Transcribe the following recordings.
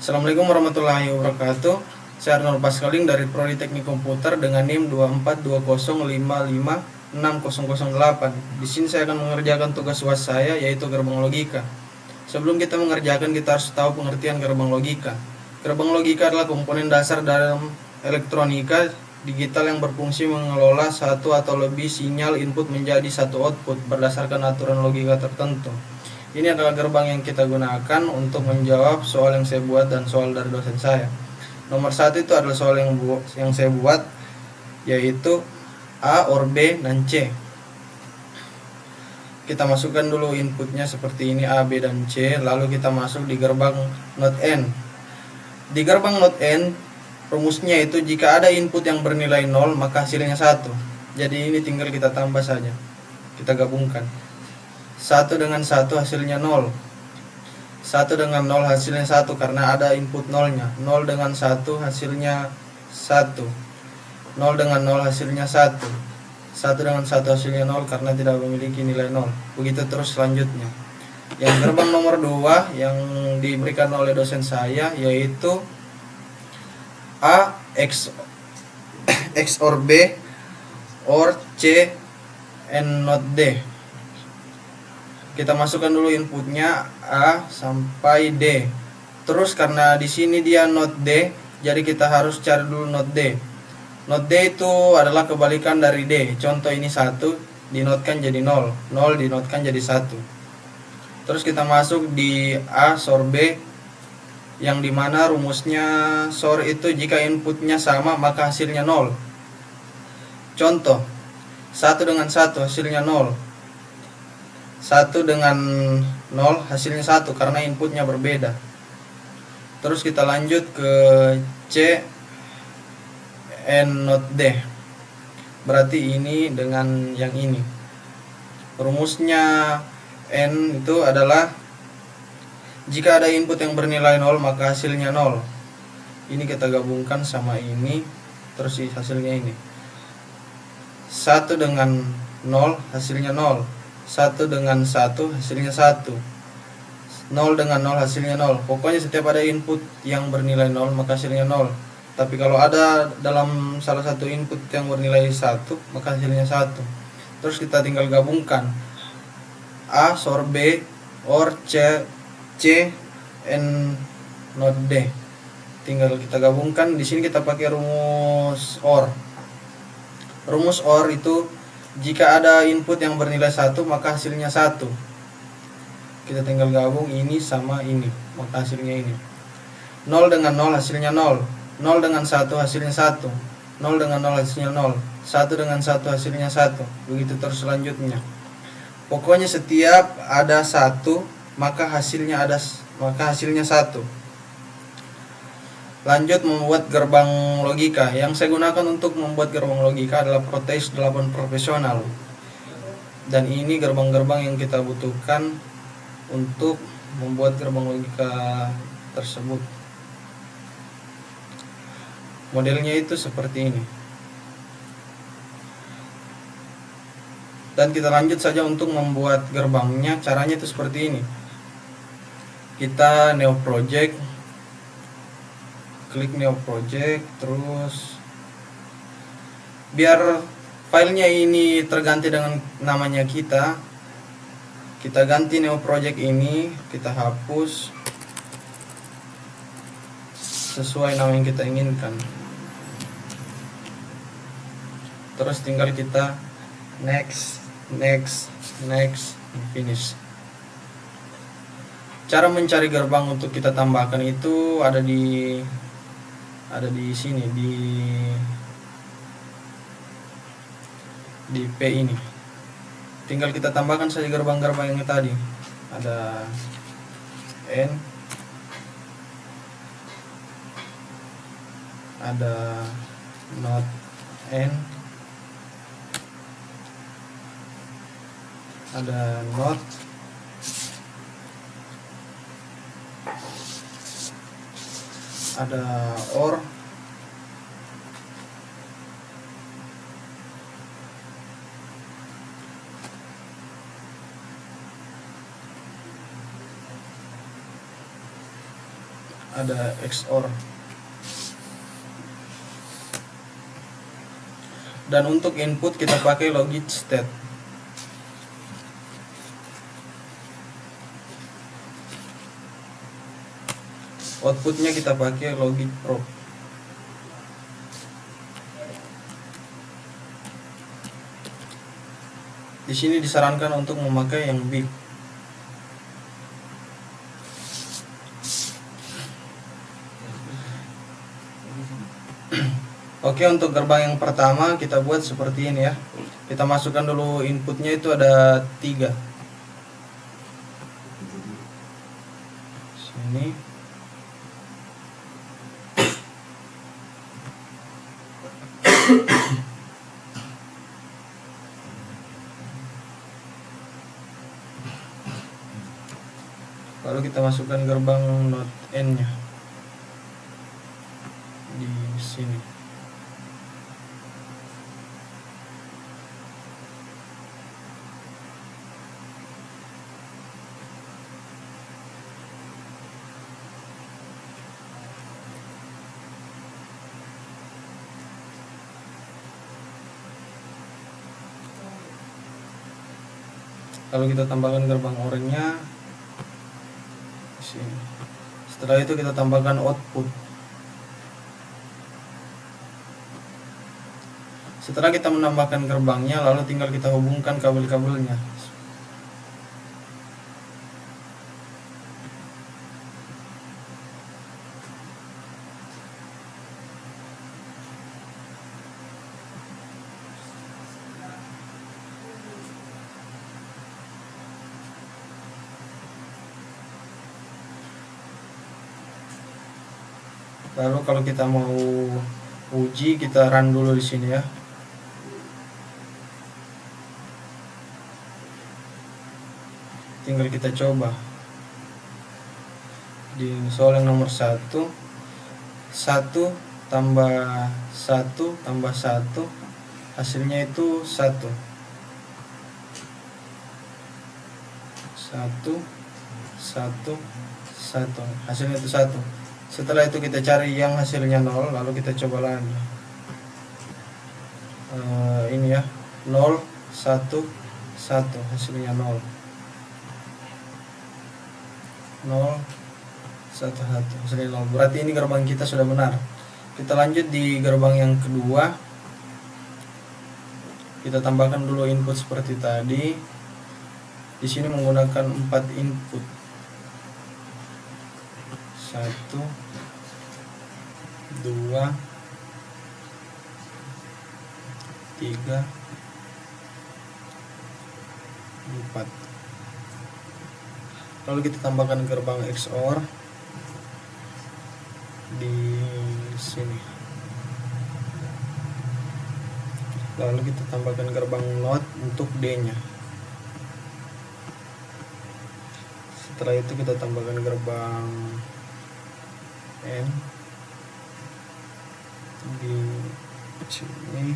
Assalamualaikum warahmatullahi wabarakatuh. Saya Arnold Pascaling dari Prodi Teknik Komputer dengan NIM 2420556008. Di sini saya akan mengerjakan tugas UAS saya, yaitu gerbang logika. Sebelum kita mengerjakan, kita harus tahu pengertian gerbang logika. Gerbang logika adalah komponen dasar dalam elektronika digital yang berfungsi mengelola satu atau lebih sinyal input menjadi satu output berdasarkan aturan logika tertentu. Ini adalah gerbang yang kita gunakan untuk menjawab soal yang saya buat dan soal dari dosen saya. Nomor 1 itu adalah soal yang saya buat, yaitu A, OR B, dan C. Kita masukkan dulu inputnya seperti ini, A, B, dan C. Lalu kita masuk di gerbang not N. Di gerbang not N, rumusnya itu jika ada input yang bernilai 0, maka hasilnya 1. Jadi ini tinggal kita tambah saja. Kita gabungkan. 1 dengan 1 hasilnya 0. 1 dengan 0 hasilnya 1 karena ada input 0-nya. 0 dengan 1 hasilnya 1. 0 dengan 0 hasilnya 1. 1 dengan 1 hasilnya 0 karena tidak memiliki nilai 0. Begitu terus selanjutnya. Yang gerbang nomor 2 yang diberikan oleh dosen saya yaitu A X OR B OR C and not D. Kita masukkan dulu inputnya A sampai D. Terus karena di sini dia not D, jadi kita harus cari dulu not D. Not D itu adalah kebalikan dari D. Contoh ini 1 dinotkan jadi 0, 0 dinotkan jadi 1. Terus kita masuk di A SOR B, yang dimana rumusnya SOR itu jika inputnya sama maka hasilnya 0. Contoh 1 dengan 1 hasilnya 0. 1 dengan 0 hasilnya 1 karena inputnya berbeda. Terus kita lanjut ke C and not D. Berarti ini dengan yang ini. Rumusnya N itu adalah jika ada input yang bernilai 0 maka hasilnya 0. Ini kita gabungkan sama ini, terus hasilnya ini. 1 dengan 0 hasilnya 0. 1 dengan 1 hasilnya 1. 0 dengan 0 hasilnya 0. Pokoknya setiap ada input yang bernilai 0 maka hasilnya 0. Tapi kalau ada dalam salah satu input yang bernilai 1 maka hasilnya 1. Terus kita tinggal gabungkan A SOR B OR C and not D. Tinggal kita gabungkan. Di sini kita pakai rumus OR. Rumus OR itu jika ada input yang bernilai 1 maka hasilnya 1. Kita tinggal gabung ini sama ini, maka hasilnya ini. 0 dengan 0 hasilnya 0. 0 dengan 1 hasilnya 1. 0 dengan 0 hasilnya 0. 1 dengan 1 hasilnya 1. Begitu terus selanjutnya. Pokoknya setiap ada 1 maka hasilnya 1. Lanjut membuat gerbang logika. Yang saya gunakan untuk membuat gerbang logika adalah Proteus 8 profesional. Dan ini gerbang-gerbang yang kita butuhkan untuk membuat gerbang logika tersebut. Modelnya itu seperti ini. Dan kita lanjut saja untuk membuat gerbangnya. Caranya itu seperti ini. Kita new project, klik new project, terus biar filenya ini terganti dengan namanya kita ganti new project ini, kita hapus sesuai nama yang kita inginkan. Terus tinggal kita next, finish. Cara mencari gerbang untuk kita tambahkan itu ada di sini, di P ini. Tinggal kita tambahkan saja gerbang-gerbang yang tadi. Ada N, ada not N, ada not, ada OR, ada XOR. Dan untuk input kita pakai logit state. Outputnya kita pakai logit probe. Di sini disarankan untuk memakai yang big. Oke, untuk gerbang yang pertama kita buat seperti ini ya. Kita masukkan dulu inputnya, itu ada 3. Sini. Lalu kita masukkan gerbang node N-nya di sini. Lalu kita tambahkan gerbang oranye di sini. Setelah itu kita tambahkan output. Setelah kita menambahkan gerbangnya, lalu tinggal kita hubungkan kabel-kabelnya. Lalu kalau kita mau uji, kita run dulu di sini ya. Tinggal kita coba di soal yang nomor 1 tambah 1 tambah 1 hasilnya itu 1. 1 hasilnya itu 1. Setelah itu kita cari yang hasilnya 0, lalu kita coba lagi. Ini ya, 0 1 1 hasilnya 0. 0 1 1 hasilnya 0. Berarti ini gerbang kita sudah benar. Kita lanjut di gerbang yang kedua. Kita tambahkan dulu input seperti tadi. Di sini menggunakan 4 input. 1 2 3 4. Lalu kita tambahkan gerbang XOR di sini. Lalu kita tambahkan gerbang NOT untuk D-nya. Setelah itu kita tambahkan gerbang N di sini.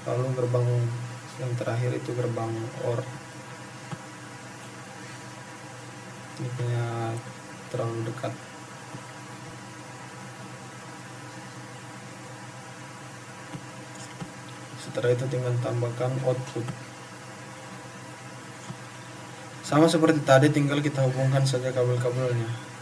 Lalu gerbang yang terakhir itu gerbang OR. Ini punya terlalu dekat. Setelah itu tinggal tambahkan output. Sama seperti tadi, tinggal kita hubungkan saja kabel-kabelnya.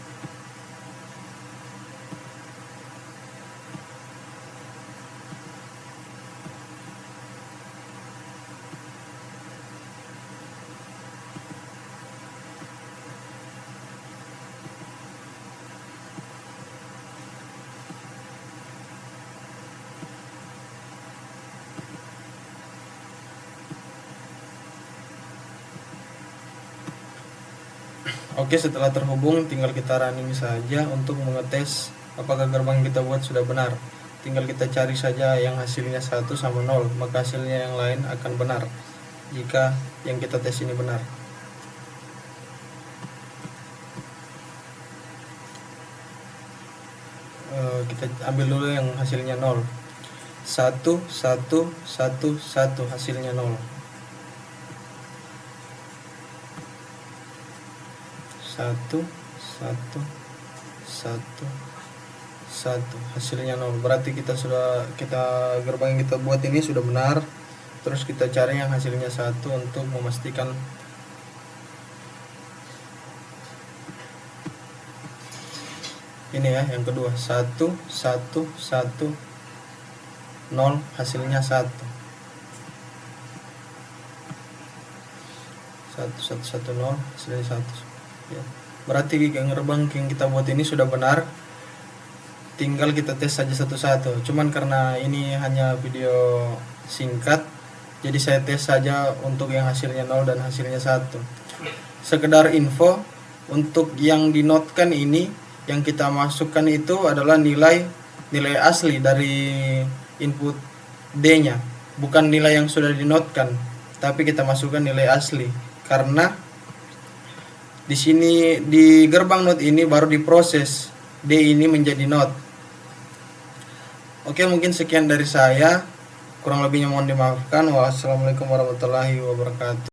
Oke, setelah terhubung tinggal kita running saja untuk mengetes apakah gerbang yang kita buat sudah benar. Tinggal kita cari saja yang hasilnya 1 sama 0, maka hasilnya yang lain akan benar jika yang kita tes ini benar. Kita ambil dulu yang hasilnya 0. 1 1 1 1 hasilnya 0. 1 1 1 1 1 hasilnya 0. Berarti kita gerbang yang kita buat ini sudah benar. Terus kita cari yang hasilnya 1 untuk memastikan ini ya, yang kedua 1 1 1 0 hasilnya 1 1 1 1 0 hasilnya 1 ya. Berarti gerbang yang kita buat ini sudah benar, tinggal kita tes saja satu-satu. Cuman karena ini hanya video singkat, jadi saya tes saja untuk yang hasilnya 0 dan hasilnya 1. Sekedar info, untuk yang dinotkan ini, yang kita masukkan itu adalah nilai asli dari input D-nya, bukan nilai yang sudah dinotkan, tapi kita masukkan nilai asli. Karena di sini di gerbang not ini baru diproses D ini menjadi not. Oke, mungkin sekian dari saya. Kurang lebihnya mohon dimaafkan. Wassalamualaikum warahmatullahi wabarakatuh.